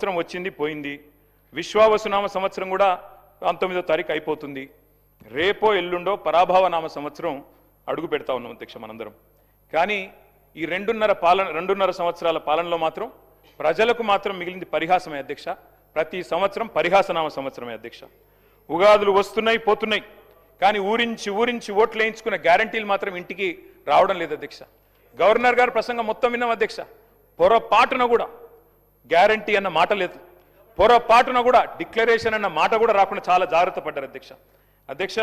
సంవత్సరం వచ్చింది పోయింది. విశ్వావసునామ సంవత్సరం కూడా 19వ తారీఖు అయిపోతుంది. రేపో ఎల్లుండో పరాభవనామ సంవత్సరం అడుగు పెడతా ఉన్నాం అధ్యక్ష మనందరం. కానీ ఈ రెండున్నర సంవత్సరాల పాలనలో మాత్రం ప్రజలకు మాత్రం మిగిలింది పరిహాసమే అధ్యక్ష. ప్రతి సంవత్సరం పరిహాసనామ సంవత్సరమే అధ్యక్ష. ఉగాదులు వస్తున్నాయి పోతున్నాయి, కానీ ఊరించి ఓట్లు వేయించుకున్న గ్యారంటీలు మాత్రం ఇంటికి రావడం లేదు అధ్యక్ష. గవర్నర్ గారు ప్రసంగం మొత్తం విన్నాం అధ్యక్ష. పొరపాటున కూడా గ్యారంటీ అన్న మాట లేదు, పొరపాటున కూడా డిక్లరేషన్ అన్న మాట కూడా రాకుండా చాలా జాగ్రత్త పడ్డారు అధ్యక్ష. అధ్యక్ష,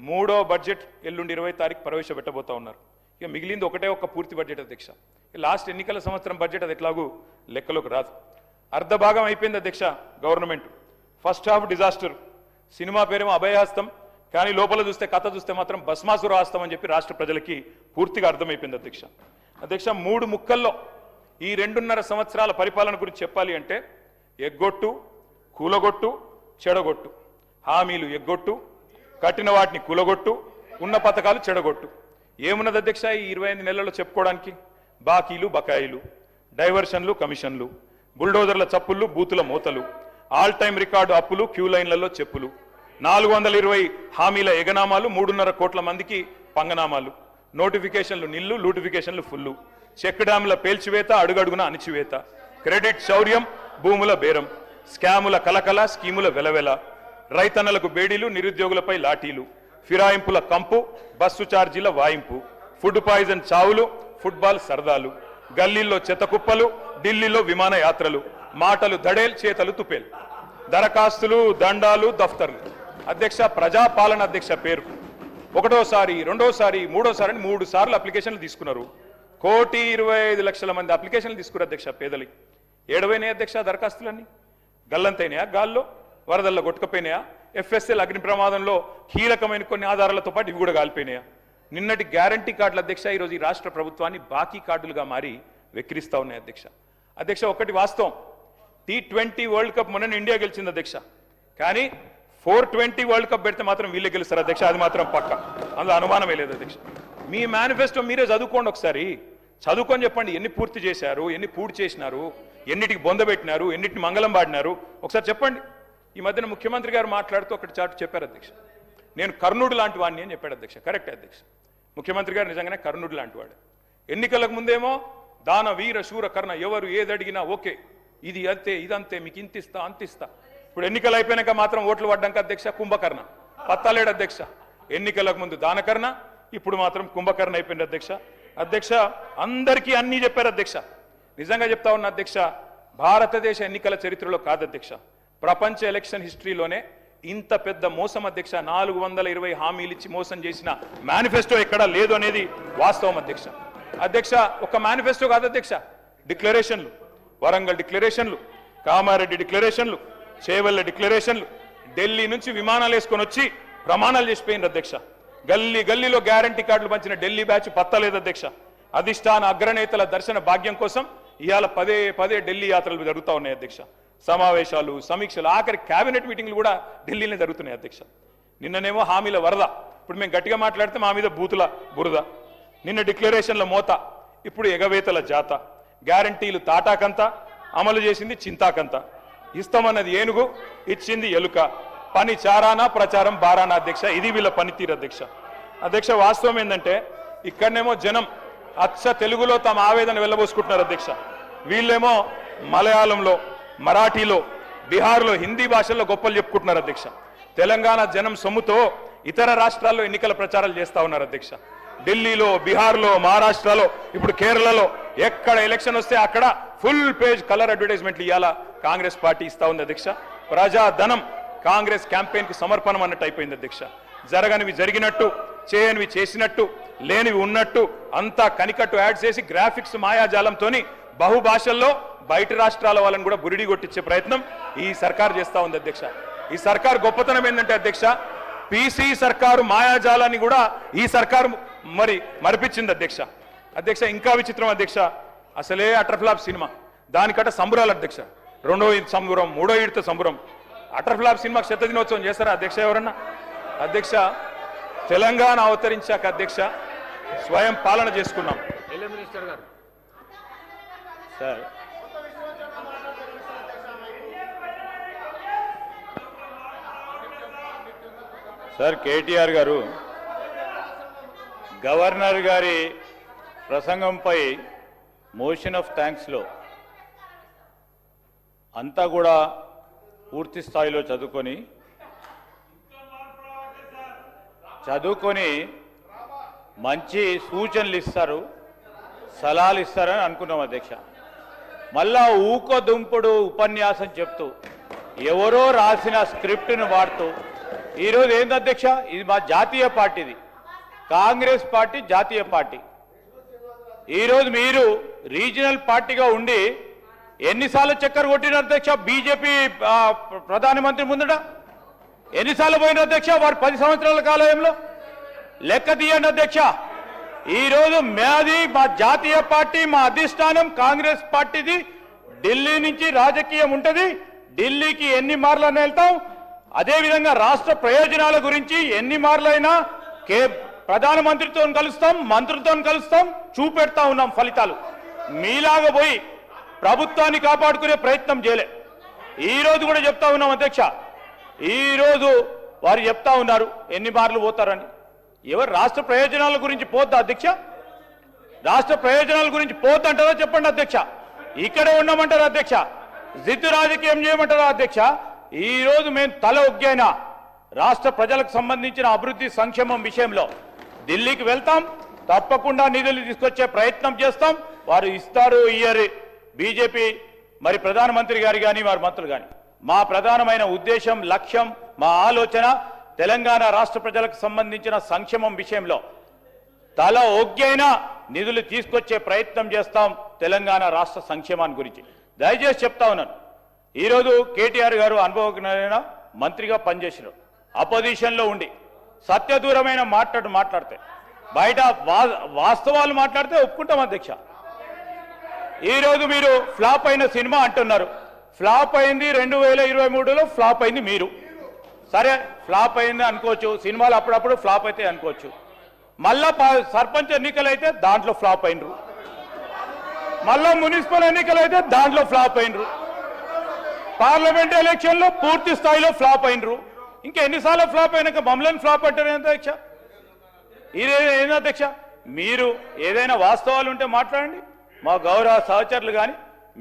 3వ బడ్జెట్ ఎల్లుండి 20వ తారీఖు ప్రవేశపెట్టబోతా ఉన్నారు. ఇక మిగిలింది ఒకటే ఒక్క పూర్తి బడ్జెట్ అధ్యక్ష. లాస్ట్ ఎన్నికల సంవత్సరం బడ్జెట్ అది ఎట్లాగూ లెక్కలోకి రాదు. అర్ధ భాగం అయిపోయింది అధ్యక్ష government. First half disaster, cinema పేరేమో అభయహస్తం, కానీ లోపల చూస్తే కథ చూస్తే మాత్రం భస్మాసుర హస్తం అని చెప్పి రాష్ట్ర ప్రజలకి పూర్తిగా అర్థమైపోయింది అధ్యక్ష. అధ్యక్ష, 3 ముక్కల్లో ఈ 2.5 సంవత్సరాల పరిపాలన గురించి చెప్పాలి అంటే ఎగ్గొట్టు, కూలగొట్టు, చెడగొట్టు. హామీలు ఎగ్గొట్టు, కట్టిన వాటిని కూలగొట్టు, ఉన్న పథకాలు చెడగొట్టు. ఏమున్నది అధ్యక్ష ఈ 25 నెలల్లో చెప్పుకోవడానికి? బాకీలు, బకాయిలు, డైవర్షన్లు, కమిషన్లు, బుల్డోజర్ల చప్పుళ్ళు, బూతుల మూతలు, ఆల్ టైం రికార్డు అప్పులు, క్యూ లైన్లలో చెప్పులు, 420 హామీల ఎగనామాలు, 3.5 కోట్ల మందికి పంగనామాలు, నోటిఫికేషన్లు నిల్లు, లూటిఫికేషన్లు ఫుల్లు, చెక్ డ్యాముల పేల్చివేత, అడుగడుగున అణిచివేత, క్రెడిట్ శౌర్యం, భూముల బేరం, స్కాముల కలకల, స్కీముల వెలవెల, రైతన్నలకు బేడీలు, నిరుద్యోగులపై లాఠీలు, ఫిరాయింపుల కంపు, బస్సు ఛార్జీల వాయింపు, ఫుడ్ పాయిజన్ చావులు, ఫుట్బాల్ సరదాలు, గల్లీల్లో చెత్తకుప్పలు, ఢిల్లీలో విమాన యాత్రలు, మాటలు దడేల్, చేతలు తుపేల్, దరఖాస్తులు, దండాలు, దఫ్తర్లు. అధ్యక్ష, ప్రజాపాలన అధ్యక్ష పేరు. 1వ, 2వ, 3వ అని 3 సార్లు అప్లికేషన్లు తీసుకున్నారు. 1,25,00,000 మంది అప్లికేషన్లు తీసుకున్నారు అధ్యక్ష. పేదలి ఏడవైనాయి అధ్యక్ష దరఖాస్తులన్నీ. గల్లంతైనాయా, గాల్లో వరదల్లో కొట్టుకపోయినాయా, FSL అగ్ని ప్రమాదంలో కీలకమైన కొన్ని ఆధారాలతో పాటు ఇవి కూడా కాలిపోయినాయా? నిన్నటి గ్యారంటీ కార్డులు అధ్యక్ష ఈరోజు ఈ రాష్ట్ర ప్రభుత్వాన్ని బాకీ కార్డులుగా మారి వెక్కిరిస్తా ఉన్నాయి అధ్యక్ష. అధ్యక్ష, ఒకటి వాస్తవం, T20 వరల్డ్ కప్ మొన్న ఇండియా గెలిచింది అధ్యక్ష. కానీ 420 వరల్డ్ కప్ పెడితే మాత్రం వీళ్ళే గెలుస్తారు అధ్యక్ష, అది మాత్రం పక్క, అందులో అనుమానమే లేదు అధ్యక్ష. మీ మేనిఫెస్టో మీరే చదువుకోండి ఒకసారి, చదువుకొని చెప్పండి ఎన్ని పూర్తి చేశారు, ఎన్ని పూర్తి చేసినారు, ఎన్నిటికి బొందబెట్టినారు, ఎన్నిటిని మంగళం పాడినారు, ఒకసారి చెప్పండి. ఈ మధ్యన ముఖ్యమంత్రి గారు మాట్లాడుతూ ఒకటి చాటు చెప్పారు అధ్యక్ష, నేను కర్ణుడు లాంటి వాడిని అని చెప్పాడు అధ్యక్ష. కరెక్ట్ అధ్యక్ష, ముఖ్యమంత్రి గారు నిజంగానే కర్ణుడు లాంటి వాడు. ఎన్నికలకు ముందేమో దాన వీర శూర కర్ణ, ఎవరు ఏది అడిగినా ఓకే, ఇది అంతే ఇదంతే, మీకు ఇంతిస్తా అంతిస్తా. ఇప్పుడు ఎన్నికలు అయిపోయినాక మాత్రం ఓట్లు పడ్డాక అధ్యక్ష కుంభకర్ణ, పత్తాలేడు అధ్యక్ష. ఎన్నికలకు ముందు దానకర్ణ, ఇప్పుడు మాత్రం కుంభకర్ణ అయిపోయింది అధ్యక్ష. అధ్యక్ష, అందరికీ అన్నీ చెప్పారు అధ్యక్ష. నిజంగా చెప్తా ఉన్న అధ్యక్ష, భారతదేశ ఎన్నికల చరిత్రలో కాదు అధ్యక్ష, ప్రపంచ ఎలక్షన్ హిస్టరీలోనే ఇంత పెద్ద మోసం అధ్యక్ష. 420 హామీలు ఇచ్చి మోసం చేసిన మేనిఫెస్టో ఎక్కడా లేదు అనేది వాస్తవం అధ్యక్ష. అధ్యక్ష, ఒక మేనిఫెస్టో కాదు అధ్యక్ష, డిక్లరేషన్లు, వరంగల్ డిక్లరేషన్లు, కామారెడ్డి డిక్లరేషన్లు, చేవెళ్ల డిక్లరేషన్లు, ఢిల్లీ నుంచి విమానాలు వేసుకొని వచ్చి ప్రమాణాలు చేసిపోయింది అధ్యక్ష. గల్లీలో గ్యారంటీ కార్డులు పంచిన ఢిల్లీ బ్యాచ్ పత్తలేదు అధ్యక్ష. అధిష్టాన అగ్రనేతల దర్శన భాగ్యం కోసం ఇవాళ పదే ఢిల్లీ యాత్రలు జరుగుతూ ఉన్నాయి అధ్యక్ష. సమావేశాలు, సమీక్షలు, ఆఖరి కేబినెట్ మీటింగ్లు కూడా ఢిల్లీలో జరుగుతున్నాయి అధ్యక్ష. నిన్ననేమో హామీల వరద, ఇప్పుడు మేము గట్టిగా మాట్లాడితే మా మీద బూతుల బురద. నిన్న డిక్లరేషన్ల మోత, ఇప్పుడు ఎగవేతల జాత. గ్యారంటీలు తాటాకంత, అమలు చేసింది చింతాకంత. ఇస్తామన్నది ఏనుగు, ఇచ్చింది ఎలుక. పని చారానా, ప్రచారం బారానా అధ్యక్ష. ఇది వీళ్ళ పనితీరు అధ్యక్ష. అధ్యక్ష, వాస్తవం ఏంటంటే ఇక్కడనేమో జనం అచ్చ తెలుగులో తమ ఆవేదన వెళ్ళబోసుకుంటున్నారు అధ్యక్ష. వీళ్ళేమో మలయాళంలో, మరాఠీలో, బీహార్లో, హిందీ భాషల్లో గొప్పలు చెప్పుకుంటున్నారు అధ్యక్ష. తెలంగాణ జనం సొమ్ముతో ఇతర రాష్ట్రాల్లో ఎన్నికల ప్రచారాలు చేస్తా ఉన్నారు అధ్యక్ష. ఢిల్లీలో, బీహార్లో, మహారాష్ట్రలో, ఇప్పుడు కేరళలో ఎక్కడ ఎలక్షన్ వస్తే అక్కడ ఫుల్ పేజ్ కలర్ అడ్వర్టైజ్మెంట్లు ఇవాళ కాంగ్రెస్ పార్టీ ఇస్తా ఉంది అధ్యక్ష. ప్రజాధనం కాంగ్రెస్ క్యాంపెయిన్ కు సమర్పణం అన్నట్టు అయిపోయింది అధ్యక్ష. జరగనివి జరిగినట్టు, చేయనివి చేసినట్టు, లేనివి ఉన్నట్టు అంతా కనికట్టు యాడ్ చేసి గ్రాఫిక్స్ మాయాజాలంతో బహుభాషల్లో బయట రాష్ట్రాల వాళ్ళని కూడా బురిడి కొట్టించే ప్రయత్నం ఈ సర్కార్ చేస్తా ఉంది అధ్యక్ష. ఈ సర్కార్ గొప్పతనం ఏంటంటే అధ్యక్ష, పీసీ సర్కారు మాయాజాలాన్ని కూడా ఈ సర్కారు మరిపించింది అధ్యక్ష. అధ్యక్ష, ఇంకా విచిత్రం అధ్యక్ష, అసలే అటర్ఫ్లాప్ సినిమా, దానికట సంబరాలు అధ్యక్ష. 2వ ఈద్ సంబరం, 3వ ఈడ్తో సంబరం. అటర్ఫ్లాప్ సినిమాకి 100వ దినోత్సవం చేస్తారా అధ్యక్ష ఎవరన్నా? అధ్యక్ష, తెలంగాణ అవతరించాక అధ్యక్ష స్వయం పాలన చేసుకున్నాం. మినిస్టర్ గారు సార్ సార్ కేటీఆర్ గారు గవర్నర్ గారి ప్రసంగంపై మోషన్ ఆఫ్ థ్యాంక్స్లో అంతా కూడా పూర్తి స్థాయిలో చదువుకొని మంచి సూచనలు ఇస్తారు, సలహాలు ఇస్తారని అనుకున్నాం అధ్యక్ష. మళ్ళా ఊకదుంపుడు ఉపన్యాసం చెప్తూ ఎవరో రాసిన స్క్రిప్ట్ను వాడుతూ ఈరోజు ఏంది అధ్యక్ష, ఇది మా జాతీయ పార్టీది, కాంగ్రెస్ పార్టీ జాతీయ పార్టీ. ఈరోజు మీరు రీజనల్ పార్టీగా ఉండి ఎన్నిసార్లు చక్కర కొట్టిన అధ్యక్ష బీజేపీ ప్రధానమంత్రి ముందట? ఎన్నిసార్లు పోయిన అధ్యక్ష వారు 10 సంవత్సరాల కాలంలో? లెక్క తీయండి అధ్యక్ష. ఈరోజు మాది మా జాతీయ పార్టీ, మా అధిష్టానం కాంగ్రెస్ పార్టీది. ఢిల్లీ నుంచి రాజకీయం ఉంటుంది, ఢిల్లీకి ఎన్ని మార్లైనా వెళ్తాం. అదేవిధంగా రాష్ట్ర ప్రయోజనాల గురించి ఎన్ని మార్లైనా ప్రధానమంత్రితో కలుస్తాం, మంత్రులతో కలుస్తాం, చూపెడతా ఉన్నాం ఫలితాలు. మీలాగా పోయి ప్రభుత్వాన్ని కాపాడుకునే ప్రయత్నం చేయలే. ఈరోజు కూడా చెప్తా ఉన్నాం అధ్యక్ష, ఈరోజు వారు చెప్తా ఉన్నారు ఎన్ని మార్లు పోతారని. ఎవరు రాష్ట్ర ప్రయోజనాల గురించి పోద్దా అధ్యక్ష? రాష్ట్ర ప్రయోజనాల గురించి పోద్దంటారా చెప్పండి అధ్యక్ష. ఇక్కడే ఉన్నామంటారా అధ్యక్ష? జిద్దు రాజకీయం చేయమంటారా అధ్యక్ష? ఈరోజు మేము తల ఒగ్గైనా రాష్ట్ర ప్రజలకు సంబంధించిన అభివృద్ధి సంక్షేమం విషయంలో ఢిల్లీకి వెళ్తాం, తప్పకుండా నిధులు తీసుకొచ్చే ప్రయత్నం చేస్తాం. వారు ఇస్తారు ఇయ్యరు, బీజేపీ మరి ప్రధానమంత్రి గారు కానీ వారి మంత్రులు కానీ. మా ప్రధానమైన ఉద్దేశం, లక్ష్యం, మా ఆలోచన తెలంగాణ రాష్ట్ర ప్రజలకు సంబంధించిన సంక్షేమం విషయంలో తల ఒగ్గైనా నిధులు తీసుకొచ్చే ప్రయత్నం చేస్తాం తెలంగాణ రాష్ట్ర సంక్షేమాన్ని గురించి. దయచేసి చెప్తా ఉన్నాను, ఈరోజు కేటీఆర్ గారు అనుభవజ్ఞులైన మంత్రిగా పనిచేసినారు. అపోజిషన్లో ఉండి సత్యదూరమైన మాట్లాడితే బయట వాస్తవాలు మాట్లాడితే ఒప్పుకుంటాం అధ్యక్ష. ఈరోజు మీరు ఫ్లాప్ అయిన సినిమా అంటున్నారు. ఫ్లాప్ అయింది 2023లో, ఫ్లాప్ అయింది మీరు. సరే ఫ్లాప్ అయింది అనుకోవచ్చు, సినిమాలు అప్పుడప్పుడు ఫ్లాప్ అయితే అనుకోవచ్చు. మళ్ళా సర్పంచ్ ఎన్నికలు అయితే దాంట్లో ఫ్లాప్ అయినరు, మళ్ళా మున్సిపల్ ఎన్నికలు అయితే దాంట్లో ఫ్లాప్ అయినరు, పార్లమెంట్ ఎలక్షన్లో పూర్తి స్థాయిలో ఫ్లాప్ అయినరు. ఇంకా ఎన్నిసార్లు ఫ్లాప్ అయినాక మమ్మల్ని ఫ్లాప్ అంటారు అధ్యక్ష? ఏంది అధ్యక్ష? మీరు ఏదైనా వాస్తవాలు ఉంటే మాట్లాడండి. మా గౌరవ సహచరులు కానీ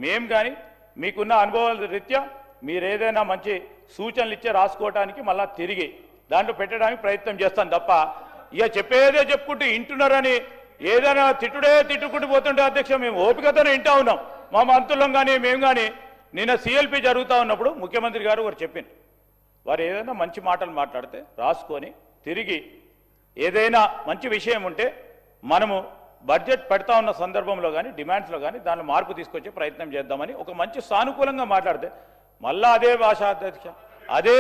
మేము కానీ మీకున్న అనుభవాల రీత్యా మీరు ఏదైనా మంచి సూచనలు ఇచ్చే రాసుకోవడానికి మళ్ళా తిరిగి దాంట్లో పెట్టడానికి ప్రయత్నం చేస్తాను తప్ప ఇక చెప్పేదే చెప్పుకుంటూ ఇంటున్నారని ఏదైనా తిట్టుకుంటూ పోతుంటే అధ్యక్ష మేము ఓపికతోనే వింటా ఉన్నాం. మా మంత్రులం కానీ మేము కానీ నిన్న సిఎల్పి జరుగుతూ ఉన్నప్పుడు ముఖ్యమంత్రి గారు వారు చెప్పింది, వారు ఏదైనా మంచి మాటలు మాట్లాడితే రాసుకొని తిరిగి ఏదైనా మంచి విషయం ఉంటే మనము బడ్జెట్ పెడతా ఉన్న సందర్భంలో కానీ డిమాండ్స్లో కానీ దానిలో మార్పు తీసుకొచ్చే ప్రయత్నం చేద్దామని ఒక మంచి సానుకూలంగా మాట్లాడితే మళ్ళా అదే భాష అధ్యక్ష, అదే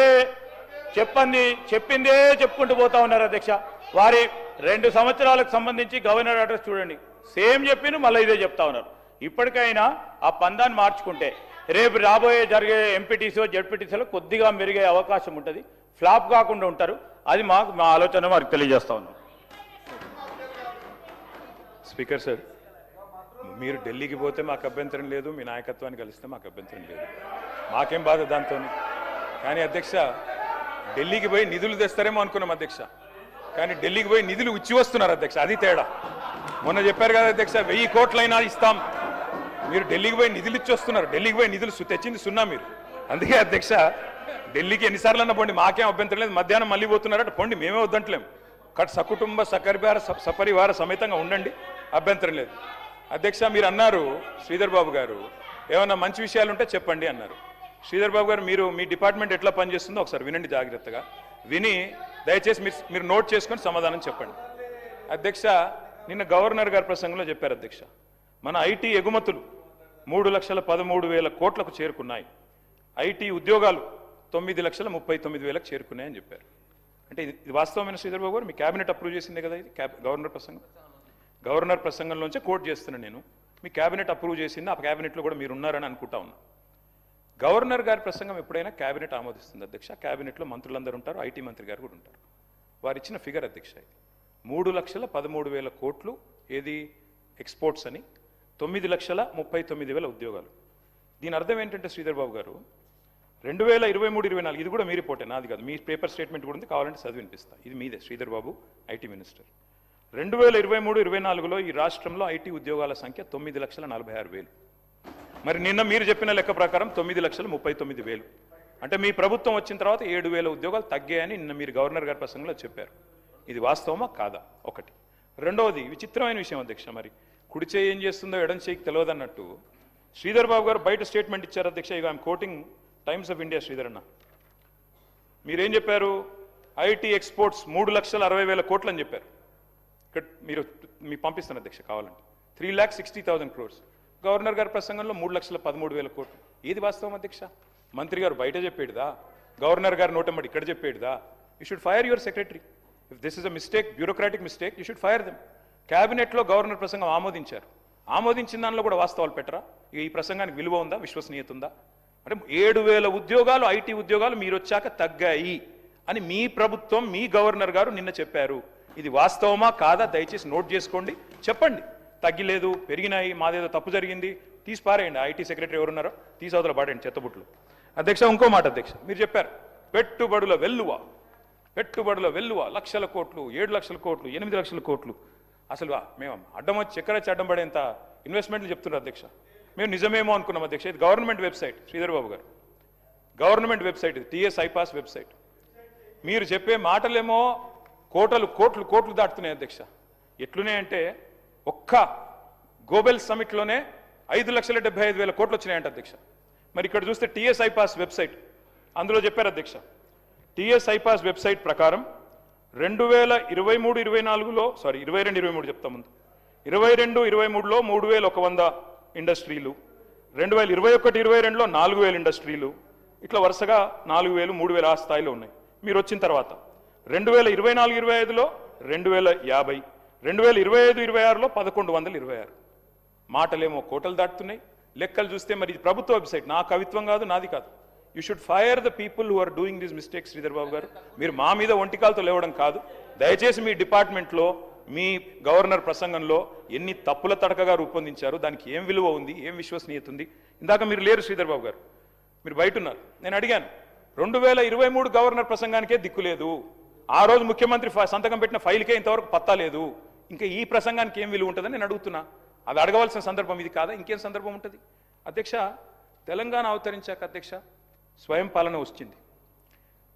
చెప్పిందే చెప్పుకుంటూ పోతా ఉన్నారు అధ్యక్ష. వారి 2 సంవత్సరాలకు సంబంధించి గవర్నర్ అడ్రస్ చూడండి, సేమ్ చెప్పిన మళ్ళీ ఇదే చెప్తా ఉన్నారు. ఇప్పటికైనా ఆ పందాన్ని మార్చుకుంటే రేపు రాబోయే జరిగే ఎంపీటీసీఓ జెడ్పీటీసీలో కొద్దిగా మెరుగే అవకాశం ఉంటుంది, ఫ్లాప్ కాకుండా ఉంటారు. అది మా ఆలోచన వారికి తెలియజేస్తా ఉన్నాం. స్పీకర్ సార్, మీరు ఢిల్లీకి పోతే మాకు అభ్యంతరం లేదు, మీ నాయకత్వాన్ని కలిస్తే మాకు అభ్యంతరం లేదు, మాకేం బాధ దాంతో. కానీ అధ్యక్ష ఢిల్లీకి పోయి నిధులు తెస్తారేమో అనుకున్నాం అధ్యక్ష, కానీ ఢిల్లీకి పోయి నిధులు ఇచ్చి వస్తున్నారు అధ్యక్ష, అది తేడా. మొన్న చెప్పారు కదా అధ్యక్ష 1000 కోట్లైనా ఇస్తాం, మీరు ఢిల్లీకి పోయి నిధులు ఇచ్చి వస్తున్నారు. ఢిల్లీకి పోయి నిధులు తెచ్చింది సున్నా మీరు. అందుకే అధ్యక్ష ఢిల్లీకి ఎన్నిసార్లు అన్నా పోండి, మాకేం అభ్యంతరం లేదు. మధ్యాహ్నం మళ్ళీ పోతున్నారట, పోండి, మేమే వద్దంటలేం. సకుటుంబ సపరివార సమేతంగా ఉండండి, అభ్యంతరం లేదు. అధ్యక్ష మీరు అన్నారు శ్రీధర్ బాబు గారు ఏమన్నా మంచి విషయాలు ఉంటే చెప్పండి అన్నారు. శ్రీధర్ బాబు గారు మీరు మీ డిపార్ట్మెంట్ ఎట్లా పనిచేస్తుందో ఒకసారి వినండి, జాగ్రత్తగా విని దయచేసి మీరు నోట్ చేసుకొని సమాధానం చెప్పండి. అధ్యక్ష నిన్న గవర్నర్ గారి ప్రసంగంలో చెప్పారు అధ్యక్ష, మన ఐటీ ఎగుమతులు 3,13,000 కోట్లకు చేరుకున్నాయి, ఐటీ ఉద్యోగాలు 9,39,000 చేరుకున్నాయని చెప్పారు. అంటే ఇది వాస్తవమైన శ్రీధర్ బాబు గారు మీ క్యాబినెట్ అప్రూవ్ చేసిందే కదా ఇది గవర్నర్ ప్రసంగం? గవర్నర్ ప్రసంగంలోంచే కోట్ చేస్తున్నాను నేను. మీ క్యాబినెట్ అప్రూవ్ చేసింది, ఆ క్యాబినెట్లో కూడా మీరు ఉన్నారని అనుకుంటా ఉన్నా. గవర్నర్ గారి ప్రసంగం ఎప్పుడైనా క్యాబినెట్ ఆమోదిస్తుంది అధ్యక్ష. క్యాబినెట్లో మంత్రులందరూ ఉంటారు, ఐటీ మంత్రి గారు కూడా ఉంటారు. వారు ఇచ్చిన ఫిగర్ అధ్యక్ష ఇది 3,13,000 కోట్లు ఏది ఎక్స్పోర్ట్స్ అని, 9,39,000 ఉద్యోగాలు. దీని అర్థం ఏంటంటే శ్రీధర్ బాబు గారు 2023-24 ఇది కూడా మీ రిపోర్టే, నాది కాదు, మీ పేపర్ స్టేట్మెంట్ కూడా ఉంది, కావాలంటే చదివి వినిపిస్తా. ఇది మీదే, శ్రీధర్ బాబు ఐటీ మినిస్టర్. 2023-24లో ఈ రాష్ట్రంలో ఐటీ ఉద్యోగాల సంఖ్య 9,46,000. మరి నిన్న మీరు చెప్పిన లెక్క ప్రకారం 9,39,000. అంటే మీ ప్రభుత్వం వచ్చిన తర్వాత 7,000 ఉద్యోగాలు తగ్గాయని నిన్న మీరు గవర్నర్ గారి ప్రసంగంలో చెప్పారు. ఇది వాస్తవమా కాదా? ఒకటి. రెండవది విచిత్రమైన విషయం అధ్యక్ష, మరి కుడి చేయి ఏం చేస్తుందో ఎడం చేయికి తెలియదన్నట్టు శ్రీధర్ బాబు గారు బయట స్టేట్మెంట్ ఇచ్చారు అధ్యక్ష. ఇక I'm quoting times of India. Sridhar అన్న, మీరేం చెప్పారు? ఐటీ ఎక్స్పోర్ట్స్ 3,60,000 కోట్లు అని చెప్పారు. ఇక్కడ మీకు పంపిస్తాను అధ్యక్ష కావాలంటే. 3,60,000 crores. గవర్నర్ గారి ప్రసంగంలో 3,13,000 కోట్లు. ఏది వాస్తవం అధ్యక్ష? మంత్రి గారు బయట చెప్పేడుదా, గవర్నర్ గారు నోటమ్మడి ఇక్కడ చెప్పేడుదా? You should fire your secretary. If this is a mistake, bureaucratic mistake, you should fire them. క్యాబినెట్లో గవర్నర్ ప్రసంగం ఆమోదించారు. ఆమోదించిన దానిలో కూడా వాస్తవాలు పెట్టరా? ఇక ఈ ప్రసంగానికి విలువ ఉందా, విశ్వసనీయత ఉందా? అంటే 7,000 ఉద్యోగాలు, ఐటీ ఉద్యోగాలు మీరు వచ్చాక తగ్గాయి అని మీ ప్రభుత్వం, మీ గవర్నర్ గారు నిన్న చెప్పారు. ఇది వాస్తవమా కాదా? దయచేసి నోట్ చేసుకోండి, చెప్పండి. తగ్గిలేదు, పెరిగినాయి, మాదేదో తప్పు జరిగింది, తీసి పారేయండి. ఐటీ సెక్రటరీ ఎవరున్నారో తీసి అవతల పాడేయండి చెత్తబుట్లు. అధ్యక్ష, ఇంకో మాట అధ్యక్ష, మీరు చెప్పారు పెట్టుబడుల వెల్లువ, పెట్టుబడుల వెల్లువ 1,00,000 కోట్లు, 7,00,000 కోట్లు, 8,00,000 కోట్లు. అసలు మేము అడ్డం వచ్చి చక్కెర వచ్చి అడ్డం పడేంత ఇన్వెస్ట్మెంట్లు చెప్తున్నారు అధ్యక్ష. మేము నిజమేమో అనుకున్నాం అధ్యక్ష. ఇది గవర్నమెంట్ వెబ్సైట్, శ్రీధర్ బాబు గారు, గవర్నమెంట్ వెబ్సైట్, ఇది టీఎస్ ఐపాస్ వెబ్సైట్. మీరు చెప్పే మాటలేమో కోటలు కోట్లు కోట్లు దాటుతున్నాయి అధ్యక్ష. ఎట్లునే అంటే ఒక్క గోబెల్ సమిట్లోనే 5,75,000 కోట్లు వచ్చినాయంట అధ్యక్ష. మరి ఇక్కడ చూస్తే టీఎస్ ఐపాస్ వెబ్సైట్, అందులో చెప్పారు అధ్యక్ష. టీఎస్ ఐపాస్ వెబ్సైట్ ప్రకారం 2023-24లో, సారీ 22-23 చెప్తా ముందు, 22-23లో 3,100 ఇండస్ట్రీలు, 2021-22లో 4,000 ఇండస్ట్రీలు, ఇట్లా వరుసగా 4,000, 3,000 ఆ స్థాయిలో ఉన్నాయి. మీరు వచ్చిన తర్వాత 2024-25లో 2,050, 2025-26లో 1,126. మాటలేమో కోటలు దాటుతున్నాయి, లెక్కలు చూస్తే మరి ఇది ప్రభుత్వ వెబ్సైట్, నా కవిత్వం కాదు, నాది కాదు. You should fire the people who are doing this mistakes. Sridhar Babu గారు, మీరు మా మీద ఒంటికాలతో లేవడం కాదు. దయచేసి మీ డిపార్ట్మెంట్లో, మీ గవర్నర్ ప్రసంగంలో ఎన్ని తప్పుల తడకగా రూపొందించారు, దానికి ఏం విలువ ఉంది, ఏం విశ్వసనీయత ఉంది? ఇందాక మీరు లేరు శ్రీధర్ బాబు గారు, మీరు బయట ఉన్నారు. నేను అడిగాను, 2023 గవర్నర్ ప్రసంగానికే దిక్కులేదు, ఆ రోజు ముఖ్యమంత్రి సంతకం పెట్టిన ఫైల్కే ఇంతవరకు పత్తా లేదు, ఇంకా ఈ ప్రసంగానికి ఏం విలువ ఉంటుందని నేను అడుగుతున్నా. అది అడగవలసిన సందర్భం ఇది కాదా? ఇంకేం సందర్భం ఉంటుంది అధ్యక్ష? తెలంగాణ అవతరించాక అధ్యక్ష స్వయం పాలన వచ్చింది.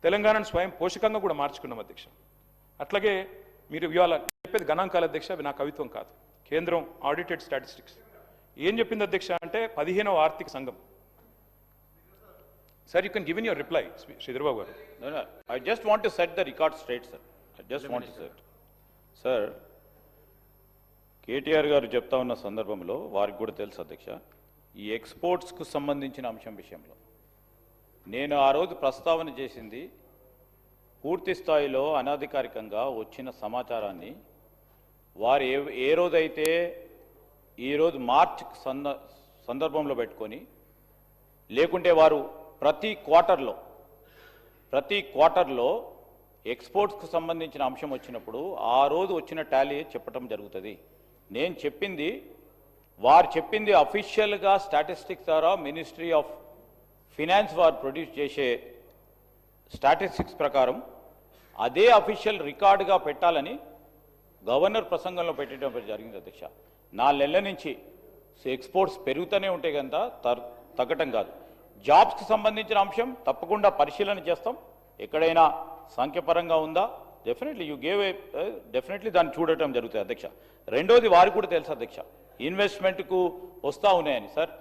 తెలంగాణను స్వయం పోషకంగా కూడా మార్చుకున్నాం అధ్యక్ష. అట్లాగే మీరు ఇవాళ చెప్పేది గణాంకాల అధ్యక్ష, అవి నా కవిత్వం కాదు. కేంద్రం ఆడిటెడ్ స్టాటిస్టిక్స్ ఏం చెప్పింది అధ్యక్ష అంటే 15వ ఆర్థిక సంఘం. Sir, you can give in your reply, Sridhar Babu garu. No, I just want to set the record straight, sir. I just want to set. Sir, KTR గారు చెప్తా ఉన్న సందర్భంలో వారికి కూడా తెలుసు అధ్యక్ష, ఈ ఎక్స్పోర్ట్స్కు సంబంధించిన అంశం విషయంలో నేను ఆ రోజు ప్రస్తావన చేసింది పూర్తి స్థాయిలో అనధికారికంగా వచ్చిన సమాచారాన్ని వారు ఏ రోజైతే ఈరోజు మార్చ్ సందర్భంలో పెట్టుకొని, లేకుంటే వారు ప్రతి క్వార్టర్లో ఎక్స్పోర్ట్స్కు సంబంధించిన అంశం వచ్చినప్పుడు ఆ రోజు వచ్చిన టాలీ చెప్పడం జరుగుతుంది. నేను చెప్పింది, వారు చెప్పింది అఫీషియల్గా స్టాటిస్టిక్స్ ద్వారా మినిస్ట్రీ ఆఫ్ ఫినాన్స్ వారు ప్రొడ్యూస్ చేసే స్టాటిస్టిక్స్ ప్రకారం అదే అఫీషియల్ రికార్డుగా పెట్టాలని గవర్నర్ ప్రసంగంలో పెట్టడం జరిగింది అధ్యక్ష. 4 నెలల నుంచి ఎక్స్పోర్ట్స్ పెరుగుతూనే ఉంటే కనుక తగ్గటం కాదు. జాబ్స్కి సంబంధించిన అంశం తప్పకుండా పరిశీలన చేస్తాం. ఎక్కడైనా సంఖ్యపరంగా ఉందా, డెఫినెట్లీ దాన్ని చూడటం జరుగుతుంది అధ్యక్ష. రెండోది వారికి కూడా తెలుసు అధ్యక్ష, ఇన్వెస్ట్మెంట్కు వస్తూ ఉన్నాయని. సార్,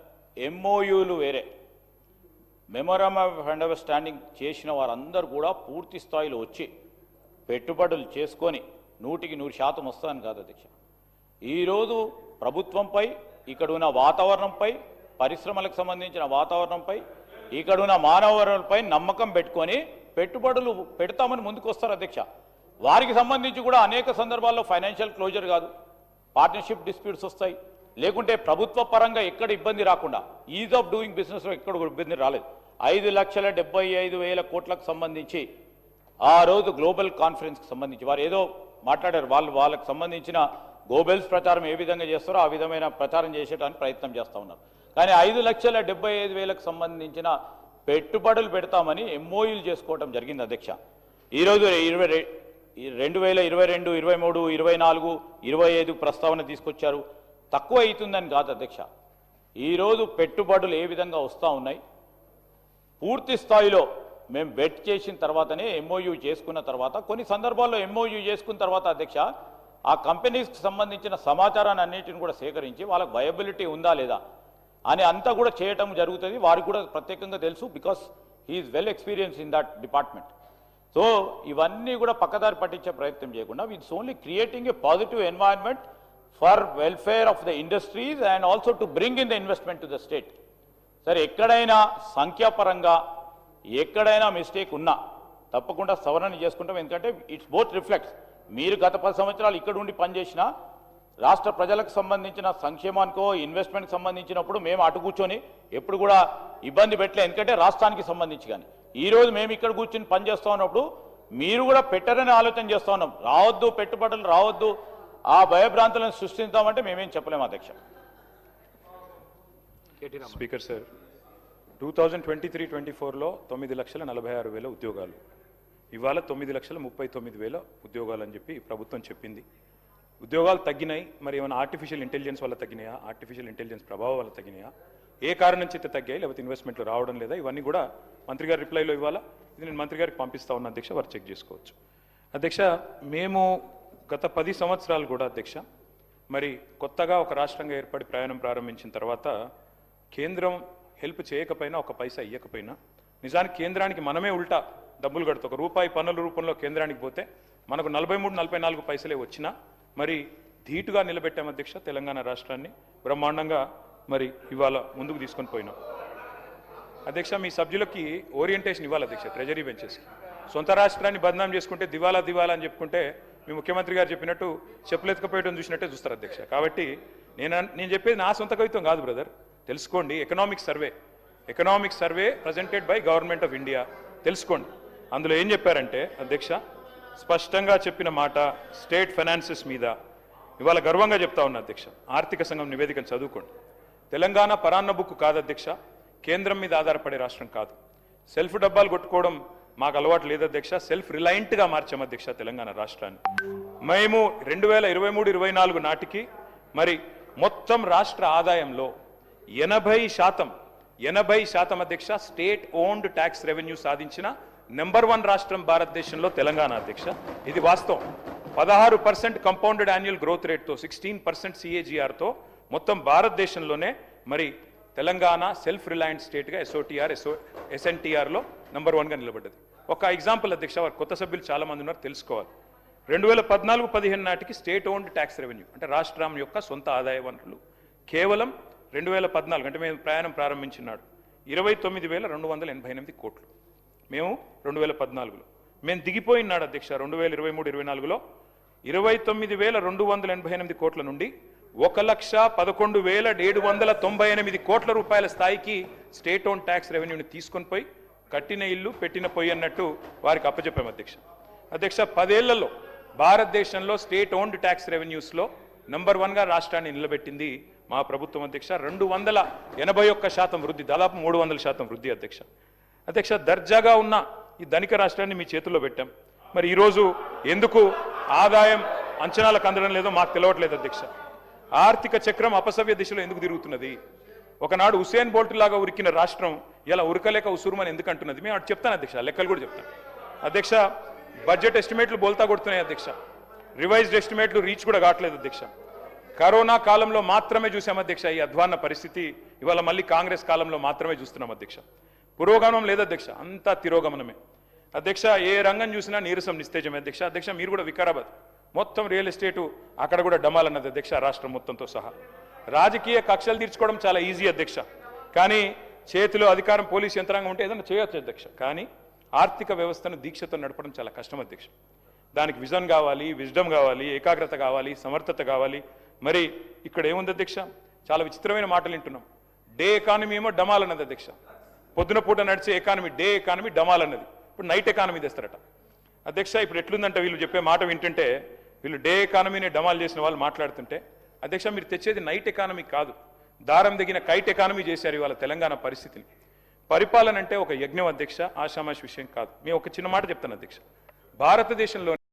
ఎంఓయూలు వేరే, మెమోరాండం ఆఫ్ అండర్స్టాండింగ్ చేసిన వారందరూ కూడా పూర్తి స్థాయిలో వచ్చి పెట్టుబడులు చేసుకొని 100% వస్తాయని కాదు అధ్యక్ష. ఈరోజు ప్రభుత్వంపై, ఇక్కడ ఉన్న వాతావరణంపై, పరిశ్రమలకు సంబంధించిన వాతావరణంపై, ఇక్కడ ఉన్న మానవ వనరులపై నమ్మకం పెట్టుకొని పెట్టుబడులు పెడతామని ముందుకు వస్తారు అధ్యక్ష. వారికి సంబంధించి కూడా అనేక సందర్భాల్లో ఫైనాన్షియల్ క్లోజర్ కాదు, పార్ట్నర్షిప్ డిస్ప్యూట్స్ వస్తాయి. లేకుంటే ప్రభుత్వ పరంగా ఎక్కడ ఇబ్బంది రాకుండా, ఈజ్ ఆఫ్ డూయింగ్ బిజినెస్లో ఎక్కడ కూడా ఇబ్బంది రాలేదు. 5,75,000 కోట్లకు సంబంధించి ఆ రోజు గ్లోబల్ కాన్ఫరెన్స్కి సంబంధించి వారు ఏదో మాట్లాడారు. వాళ్ళకు సంబంధించిన గోబెల్స్ ప్రచారం ఏ విధంగా చేస్తారో ఆ విధమైన ప్రచారం చేసేటానికి ప్రయత్నం చేస్తూ ఉన్నారు. కానీ 5,75,000కు సంబంధించిన పెట్టుబడులు పెడతామని ఎంఓయూలు చేసుకోవడం జరిగింది అధ్యక్ష. ఈరోజు 2022, 23, 24, 25 ప్రస్తావన తీసుకొచ్చారు. తక్కువ అవుతుందని కాదు అధ్యక్ష. ఈరోజు పెట్టుబడులు ఏ విధంగా వస్తూ ఉన్నాయి, పూర్తి స్థాయిలో మేము బెట్ చేసిన తర్వాతనే ఎంఓయూ చేసుకున్న తర్వాత, కొన్ని సందర్భాల్లో ఎంఓయూ చేసుకున్న తర్వాత అధ్యక్ష ఆ కంపెనీస్కి సంబంధించిన సమాచారాన్ని అన్నిటిని కూడా సేకరించి వాళ్ళకి వయబిలిటీ ఉందా లేదా అని అంతా కూడా చేయటం జరుగుతుంది. వారికి కూడా ప్రత్యేకంగా తెలుసు, because he is well experience in that department. So ఇవన్నీ కూడా పక్కదారి పట్టించే ప్రయత్నం చేయకుండా it's only creating a positive environment for welfare of the industries and also to bring in the investment to the state. సరే, ఎక్కడైనా సంఖ్యాపరంగా ఎక్కడైనా మిస్టేక్ ఉన్నా తప్పకుండా సవరణ చేసుకుంటాం. ఎందుకంటే ఇట్స్ బోత్ రిఫ్లెక్ట్స్. మీరు గత 10 సంవత్సరాలు ఇక్కడ ఉండి పనిచేసిన రాష్ట్ర ప్రజలకు సంబంధించిన సంక్షేమానికో ఇన్వెస్ట్మెంట్కి సంబంధించినప్పుడు మేము అటు కూర్చొని ఎప్పుడు కూడా ఇబ్బంది పెట్టలే, ఎందుకంటే రాష్ట్రానికి సంబంధించి. కానీ ఈరోజు మేము ఇక్కడ కూర్చొని పనిచేస్తూ ఉన్నప్పుడు మీరు కూడా పెట్టరని ఆలోచన చేస్తూ ఉన్నాం. రావద్దు, పెట్టుబడులు రావద్దు, ఆ భయభ్రాంతులను సృష్టిస్తామంటే మేమేం చెప్పలేము అధ్యక్ష. స్పీకర్ సార్, 2023-24లో 9,46,000 ఉద్యోగాలు, ఇవాళ 9,39,000 ఉద్యోగాలు అని చెప్పి ప్రభుత్వం చెప్పింది. ఉద్యోగాలు తగ్గినాయి, మరి ఏమైనా ఆర్టిఫిషియల్ ఇంటెలిజెన్స్ వల్ల తగ్గినాయా, ఆర్టిఫిషియల్ ఇంటెలిజెన్స్ ప్రభావం వల్ల తగ్గినాయా, ఏ కారణం చేత తగ్గాయి, లేకపోతే ఇన్వెస్ట్మెంట్లు రావడం లేదా, ఇవన్నీ కూడా మంత్రి గారి రిప్లైలో ఇవాళ ఇది నేను మంత్రి గారికి పంపిస్తా ఉన్నా అధ్యక్ష, వారు చెక్ చేసుకోవచ్చు. అధ్యక్ష, మేము గత 10 సంవత్సరాలు కూడా అధ్యక్ష, మరి కొత్తగా ఒక రాష్ట్రంగా ఏర్పడి ప్రయాణం ప్రారంభించిన తర్వాత కేంద్రం హెల్ప్ చేయకపోయినా, ఒక పైసా ఇవ్వకపోయినా, నిజానికి కేంద్రానికి మనమే ఉల్టా డబ్బులు కడుతూ ₹1 పన్నుల రూపంలో కేంద్రానికి పోతే మనకు 43-44 పైసలే వచ్చినా మరి ధీటుగా నిలబెట్టాం అధ్యక్ష. తెలంగాణ రాష్ట్రాన్ని బ్రహ్మాండంగా మరి ఇవాళ ముందుకు తీసుకొని పోయినాం అధ్యక్ష. మీ సభ్యులకి ఓరియంటేషన్ ఇవ్వాలి అధ్యక్ష, ట్రెజరీ బెంచెస్కి. సొంత రాష్ట్రాన్ని బదనాం చేసుకుంటే దివాలా దివాలా అని చెప్పుకుంటే మీ ముఖ్యమంత్రి గారు చెప్పినట్టు చెప్పులెత్తుకపోయడం చూసినట్టే చూస్తారు అధ్యక్ష. కాబట్టి నేను చెప్పేది నా సొంత కవిత్వం కాదు బ్రదర్, తెలుసుకోండి. Economic survey presented by government of India, తెలుసుకోండి. అందులో ఏం చెప్పారంటే అధ్యక్ష, స్పష్టంగా చెప్పిన మాట స్టేట్ ఫైనాన్సెస్ మీద ఇవాళ గర్వంగా చెప్తా ఉన్నా అధ్యక్ష. ఆర్థిక సంఘం నివేదికను చదువుకోండి. తెలంగాణ పరాన్న బుక్ కాదు అధ్యక్ష, కేంద్రం మీద ఆధారపడే రాష్ట్రం కాదు. సెల్ఫ్ డబ్బాలు కొట్టుకోవడం మాకు అలవాటు లేదు అధ్యక్ష, సెల్ఫ్ రిలయంట్గా మార్చాం అధ్యక్ష తెలంగాణ రాష్ట్రాన్ని. మేము 2023-24 నాటికి మరి మొత్తం రాష్ట్ర ఆదాయంలో 80% అధ్యక్ష స్టేట్ ఓన్డ్ ట్యాక్స్ రెవెన్యూ సాధించిన నెంబర్ 1 రాష్ట్రం భారతదేశంలో తెలంగాణ అధ్యక్ష. ఇది వాస్తవం. 16% కంపౌండెడ్ యాన్యువల్ గ్రోత్ రేట్తో, 16% CAGRతో మొత్తం భారతదేశంలోనే మరి తెలంగాణ సెల్ఫ్ రిలయంట్ స్టేట్గా SNTRలో నెంబర్ 1గా నిలబడ్డది. ఒక ఎగ్జాంపుల్ అధ్యక్ష, వారు కొత్త సభ్యులు చాలా మంది ఉన్నారు, తెలుసుకోవాలి. 2014-15 నాటికి స్టేట్ ఓన్డ్ ట్యాక్స్ రెవెన్యూ అంటే రాష్ట్రం యొక్క సొంత ఆదాయ వనరులు కేవలం 2014 అంటే మేము ప్రయాణం ప్రారంభించినాడు 29,288 కోట్లు. మేము 2014లో మేము దిగిపోయినాడు అధ్యక్ష 2023-24లో 29,288 కోట్ల నుండి 1,11,798 కోట్ల రూపాయల స్థాయికి స్టేట్ ఓన్ ట్యాక్స్ రెవెన్యూని తీసుకొని పోయి కట్టిన ఇల్లు పెట్టిన పొయ్యి అన్నట్టు వారికి అప్పచెప్పాం అధ్యక్ష. 10 ఏళ్లలో భారతదేశంలో స్టేట్ ఓన్డ్ ట్యాక్స్ రెవెన్యూస్లో నెంబర్ 1గా రాష్ట్రాన్ని నిలబెట్టింది మా ప్రభుత్వం అధ్యక్ష. 281% వృద్ధి, దాదాపు 300% వృద్ధి అధ్యక్ష. దర్జాగా ఉన్న ఈ ధనిక రాష్ట్రాన్ని మీ చేతుల్లో పెట్టాం. మరి ఈరోజు ఎందుకు ఆదాయం అంచనాలకు అందడం లేదో మాకు తెలవట్లేదు అధ్యక్ష. ఆర్థిక చక్రం అపసవ్య దిశలో ఎందుకు తిరుగుతున్నది? ఒకనాడు హుసేన్ బోల్ట్ లాగా ఉరికిన రాష్ట్రం ఇలా ఉరకలేక ఉసురుమని ఎందుకు అంటున్నది? మేము అటు చెప్తాను అధ్యక్ష, లెక్కలు కూడా చెప్తాను అధ్యక్ష. బడ్జెట్ ఎస్టిమేట్లు బోల్తా కొడుతున్నాయి అధ్యక్ష, రివైజ్డ్ ఎస్టిమేట్లు రీచ్ కూడా కావట్లేదు అధ్యక్ష. కరోనా కాలంలో మాత్రమే చూసాం అధ్యక్ష ఈ అధ్వాన్న పరిస్థితి. ఇవాళ మళ్ళీ కాంగ్రెస్ కాలంలో మాత్రమే చూస్తున్నాం అధ్యక్ష. పురోగమనం లేదధ్యక్ష, అంతా తిరోగమనమే అధ్యక్ష. ఏ రంగం చూసినా నీరసం నిస్తేజమే అధ్యక్ష. మీరు కూడా వికారాబాద్ మొత్తం రియల్ ఎస్టేటు అక్కడ కూడా డమాలన్నది అధ్యక్ష, రాష్ట్రం మొత్తంతో సహా. రాజకీయ కక్షలు తీర్చుకోవడం చాలా ఈజీ అధ్యక్ష, కానీ చేతిలో అధికారం పోలీస్ యంత్రాంగం ఉంటే ఏదైనా చేయొచ్చు అధ్యక్ష. కానీ ఆర్థిక వ్యవస్థను దీక్షతో నడపడం చాలా కష్టం అధ్యక్ష. దానికి విజన్ కావాలి, విజ్డమ్ కావాలి, ఏకాగ్రత కావాలి, సమర్థత కావాలి. మరి ఇక్కడ ఏముంది అధ్యక్ష, చాలా విచిత్రమైన మాటలు వింటున్నాం. డే ఎకానమీ ఏమో డమాల్ అన్నది అధ్యక్ష, పొద్దున పూట నడిచే ఎకానమీ డే ఎకానమీ డమాల్ అన్నది, ఇప్పుడు నైట్ ఎకానమీ తెస్తారట అధ్యక్ష. ఇప్పుడు ఎట్లుందంటే వీళ్ళు చెప్పే మాట వింటుంటే, వీళ్ళు డే ఎకానమీని డమాల్ చేసిన వాళ్ళు మాట్లాడుతుంటే అధ్యక్ష, మీరు తెచ్చేది నైట్ ఎకానమీ కాదు, దారం దిగిన కైట్ ఎకానమీ చేశారు ఇవాళ తెలంగాణ పరిస్థితిని. పరిపాలన అంటే ఒక యజ్ఞం అధ్యక్ష, ఆషామాషి విషయం కాదు. మేము ఒక చిన్న మాట చెప్తాను అధ్యక్ష. భారతదేశంలో